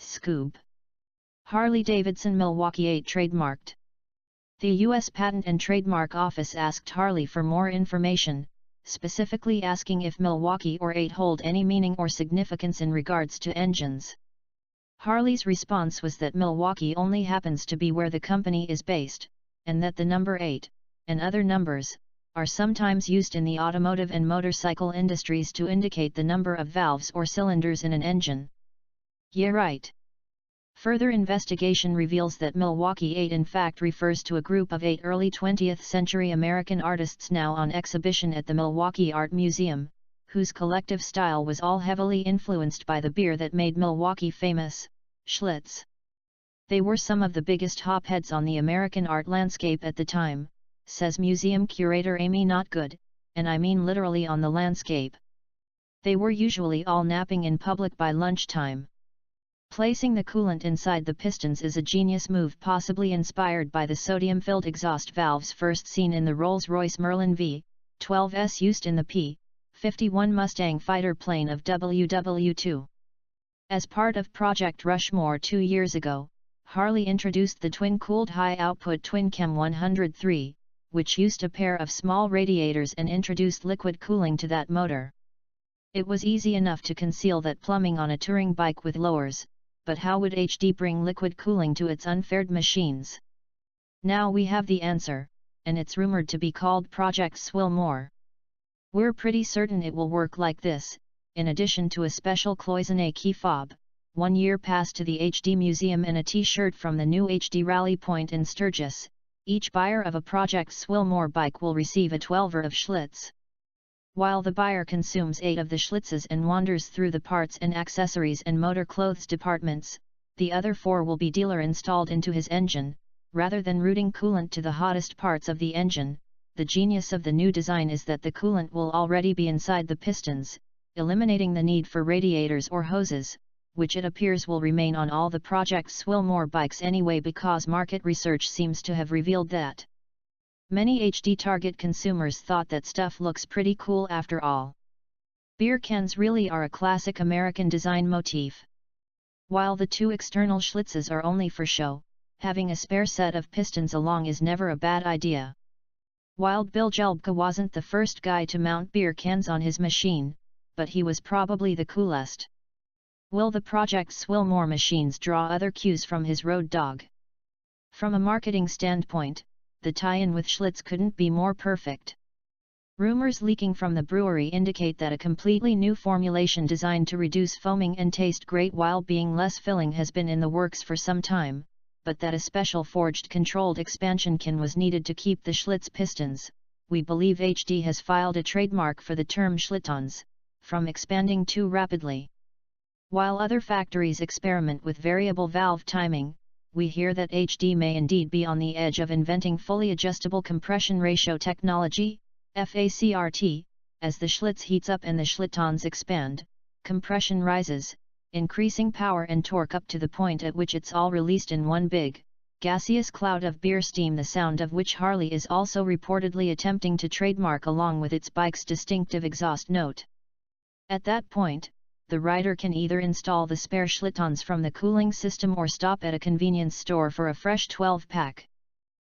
Scoop. Harley-Davidson Milwaukee 8 trademarked. The U.S. Patent and Trademark Office asked Harley for more information, specifically asking if Milwaukee or 8 hold any meaning or significance in regards to engines. Harley's response was that Milwaukee only happens to be where the company is based, and that the number 8, and other numbers, are sometimes used in the automotive and motorcycle industries to indicate the number of valves or cylinders in an engine. Yeah, right. Further investigation reveals that Milwaukee 8 in fact refers to a group of 8 early 20th century American artists now on exhibition at the Milwaukee Art Museum, whose collective style was all heavily influenced by the beer that made Milwaukee famous, Schlitz. They were some of the biggest hopheads on the American art landscape at the time, says museum curator Amy Notgood, and I mean literally on the landscape. They were usually all napping in public by lunchtime. Placing the coolant inside the pistons is a genius move possibly inspired by the sodium-filled exhaust valves first seen in the Rolls-Royce Merlin V12S used in the P-51 Mustang fighter plane of WW2. As part of Project Rushmore 2 years ago, Harley introduced the twin-cooled high-output Twin-Chem 103, which used a pair of small radiators and introduced liquid cooling to that motor. It was easy enough to conceal that plumbing on a touring bike with lowers, but how would HD bring liquid cooling to its unfaired machines? Now we have the answer, and it's rumored to be called Project Swillmore. We're pretty certain it will work like this. In addition to a special cloisonné key fob, 1 year pass to the HD Museum and a t-shirt from the new HD Rally Point in Sturgis, each buyer of a Project Swillmore bike will receive a 12er of Schlitz. While the buyer consumes 8 of the Schlitzes and wanders through the parts and accessories and motor clothes departments, the other 4 will be dealer installed into his engine, rather than routing coolant to the hottest parts of the engine. The genius of the new design is that the coolant will already be inside the pistons, eliminating the need for radiators or hoses, which it appears will remain on all the Project Swillmore bikes anyway because market research seems to have revealed that many HD target consumers thought that stuff looks pretty cool after all. Beer cans really are a classic American design motif. While the 2 external Schlitzes are only for show, having a spare set of pistons along is never a bad idea. Wild Bill Jelbka wasn't the first guy to mount beer cans on his machine, but he was probably the coolest. Will the Project Swillmore machines draw other cues from his road dog? From a marketing standpoint, the tie-in with Schlitz couldn't be more perfect. Rumors leaking from the brewery indicate that a completely new formulation designed to reduce foaming and taste great while being less filling has been in the works for some time, but that a special forged controlled expansion can was needed to keep the Schlitz pistons. We believe HD has filed a trademark for the term Schlittons, from expanding too rapidly. While other factories experiment with variable valve timing, we hear that HD may indeed be on the edge of inventing fully adjustable compression ratio technology, FACRT. As the Schlitz heats up and the Schlittons expand, compression rises, increasing power and torque up to the point at which it's all released in one big, gaseous cloud of beer steam, the sound of which Harley is also reportedly attempting to trademark along with its bike's distinctive exhaust note. At that point, the rider can either install the spare Schlittons from the cooling system or stop at a convenience store for a fresh 12-pack.